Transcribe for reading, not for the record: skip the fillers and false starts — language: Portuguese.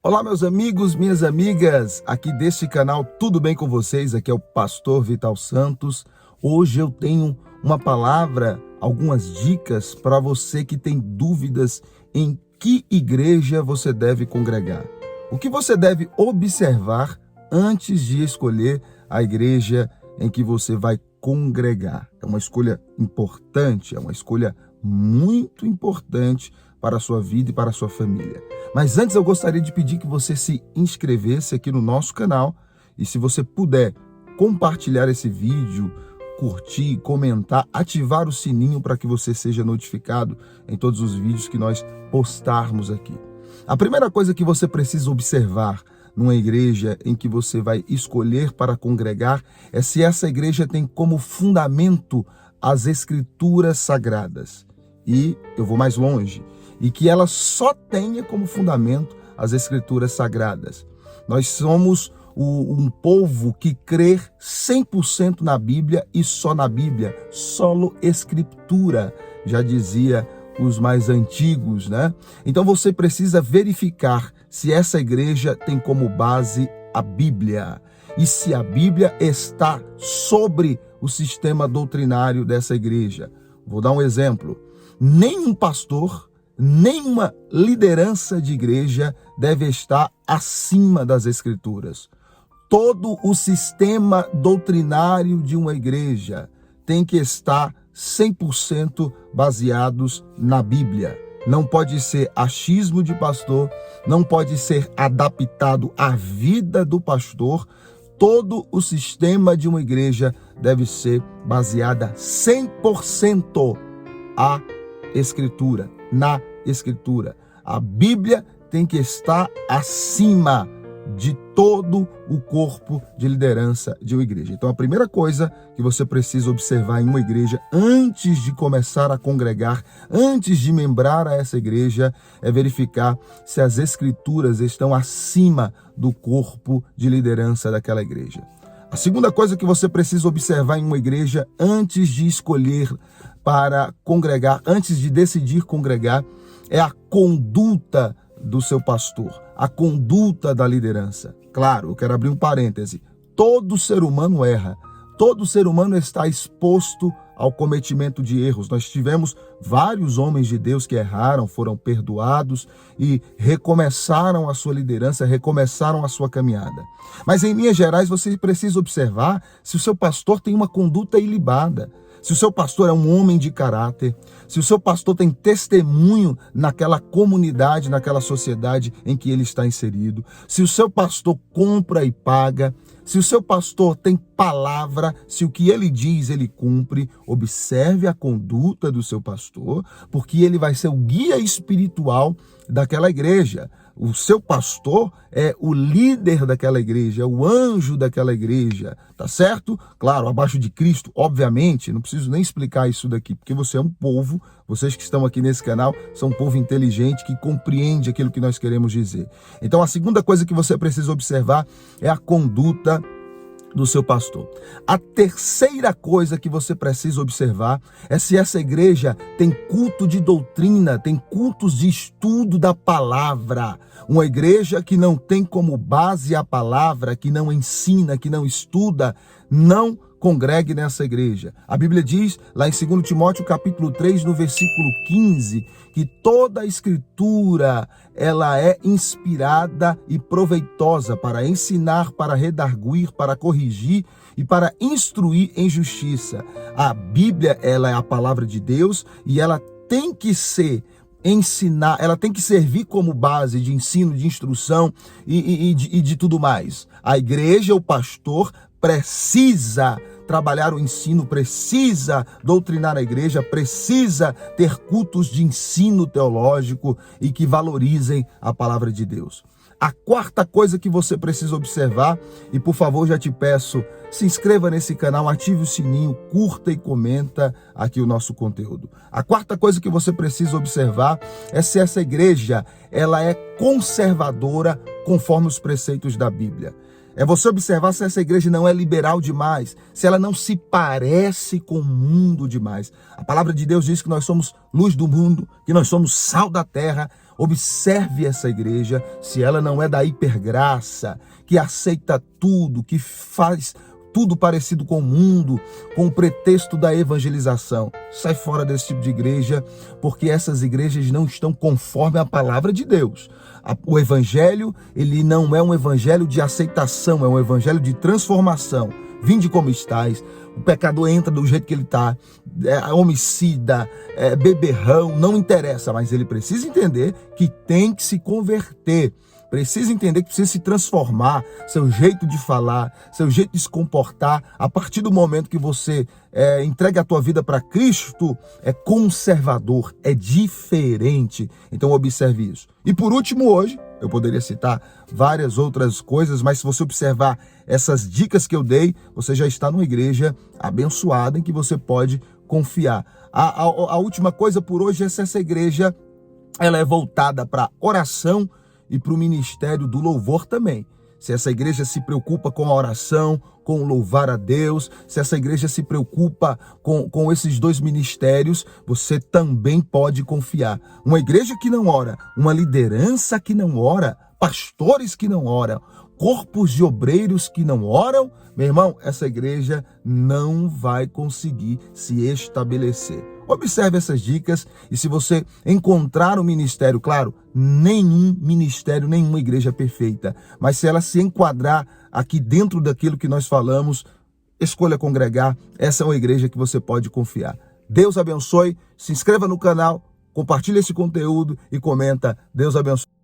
Olá, meus amigos, minhas amigas, aqui deste canal, tudo bem com vocês? Aqui é o Pastor Vital Santos. Hoje eu tenho uma palavra, algumas dicas para você que tem dúvidas em que igreja você deve congregar. O que você deve observar antes de escolher a igreja em que você vai congregar. É uma escolha importante, é uma escolha muito importante para a sua vida e para a sua família. Mas antes eu gostaria de pedir que você se inscrevesse aqui no nosso canal e se você puder compartilhar esse vídeo, curtir, comentar, ativar o sininho para que você seja notificado em todos os vídeos que nós postarmos aqui. A primeira coisa que você precisa observar numa igreja em que você vai escolher para congregar é se essa igreja tem como fundamento as escrituras sagradas. E eu vou mais longe, e que ela só tenha como fundamento as escrituras sagradas. Nós somos um povo que crê 100% na Bíblia e só na Bíblia, solo escritura, já dizia os mais antigos, né? Então você precisa verificar se essa igreja tem como base a Bíblia e se a Bíblia está sobre o sistema doutrinário dessa igreja. Vou dar um exemplo. Nenhum pastor, nenhuma liderança de igreja deve estar acima das escrituras. Todo o sistema doutrinário de uma igreja tem que estar 100% baseados na Bíblia. Não pode ser achismo de pastor, não pode ser adaptado à vida do pastor. Todo o sistema de uma igreja deve ser baseada 100% à Escritura, na Escritura. A Bíblia tem que estar acima de todo o corpo de liderança de uma igreja. Então, a primeira coisa que você precisa observar em uma igreja antes de começar a congregar, antes de membrar a essa igreja, é verificar se as Escrituras estão acima do corpo de liderança daquela igreja. A segunda coisa que você precisa observar em uma igreja antes de escolher para congregar, antes de decidir congregar, é a conduta do seu pastor, a conduta da liderança. Claro, eu quero abrir um parêntese. Todo ser humano erra. Todo ser humano está exposto ao cometimento de erros. Nós tivemos vários homens de Deus que erraram, foram perdoados e recomeçaram a sua liderança, recomeçaram a sua caminhada. Mas em linhas gerais, você precisa observar se o seu pastor tem uma conduta ilibada, se o seu pastor é um homem de caráter, se o seu pastor tem testemunho naquela comunidade, naquela sociedade em que ele está inserido, se o seu pastor compra e paga, se o seu pastor tem palavra, se o que ele diz ele cumpre. Observe a conduta do seu pastor, porque ele vai ser o guia espiritual daquela igreja. O seu pastor é o líder daquela igreja, é o anjo daquela igreja, tá certo? Claro, abaixo de Cristo, obviamente, não preciso nem explicar isso daqui, porque você é um povo, vocês que estão aqui nesse canal, são um povo inteligente que compreende aquilo que nós queremos dizer. Então, a segunda coisa que você precisa observar é a conduta do seu pastor. A terceira coisa que você precisa observar é se essa igreja tem culto de doutrina, tem cultos de estudo da palavra. Uma igreja que não tem como base a palavra, que não ensina, que não estuda, não congregue nessa igreja. A Bíblia diz, lá em 2 Timóteo capítulo 3, no versículo 15, que toda a escritura, ela é inspirada e proveitosa para ensinar, para redarguir, para corrigir e para instruir em justiça. A Bíblia, ela é a palavra de Deus e ela tem que ser ensinar, ela tem que servir como base de ensino, de instrução e de tudo mais. A igreja, o pastor, precisa trabalhar o ensino, precisa doutrinar a igreja, precisa ter cultos de ensino teológico e que valorizem a palavra de Deus. A quarta coisa que você precisa observar, e por favor já te peço, se inscreva nesse canal, ative o sininho, curta e comenta aqui o nosso conteúdo. A quarta coisa que você precisa observar é se essa igreja ela é conservadora conforme os preceitos da Bíblia. É você observar se essa igreja não é liberal demais, se ela não se parece com o mundo demais. A palavra de Deus diz que nós somos luz do mundo, que nós somos sal da terra. Observe essa igreja, se ela não é da hipergraça, que aceita tudo, que faz tudo parecido com o mundo, com o pretexto da evangelização. Sai fora desse tipo de igreja, porque essas igrejas não estão conforme a palavra de Deus. O evangelho, ele não é um evangelho de aceitação, é um evangelho de transformação. Vinde como estais. O pecador entra do jeito que ele está, é homicida, é beberrão, não interessa, mas ele precisa entender que tem que se converter. Precisa entender que precisa se transformar, seu jeito de falar, seu jeito de se comportar. A partir do momento que você entrega a tua vida para Cristo, é conservador, é diferente. Então observe isso. E por último, hoje, eu poderia citar várias outras coisas, mas se você observar essas dicas que eu dei, você já está numa igreja abençoada em que você pode confiar. A última coisa por hoje é se essa igreja ela é voltada para oração e para o ministério do louvor também. Se essa igreja se preocupa com a oração, com o louvar a Deus, se essa igreja se preocupa com esses dois ministérios, você também pode confiar. Uma igreja que não ora, uma liderança que não ora, pastores que não oram, corpos de obreiros que não oram, meu irmão, essa igreja não vai conseguir se estabelecer. Observe essas dicas e se você encontrar um ministério, claro, nenhum ministério, nenhuma igreja é perfeita, mas se ela se enquadrar aqui dentro daquilo que nós falamos, escolha congregar, essa é uma igreja que você pode confiar. Deus abençoe, se inscreva no canal, compartilhe esse conteúdo e comenta. Deus abençoe.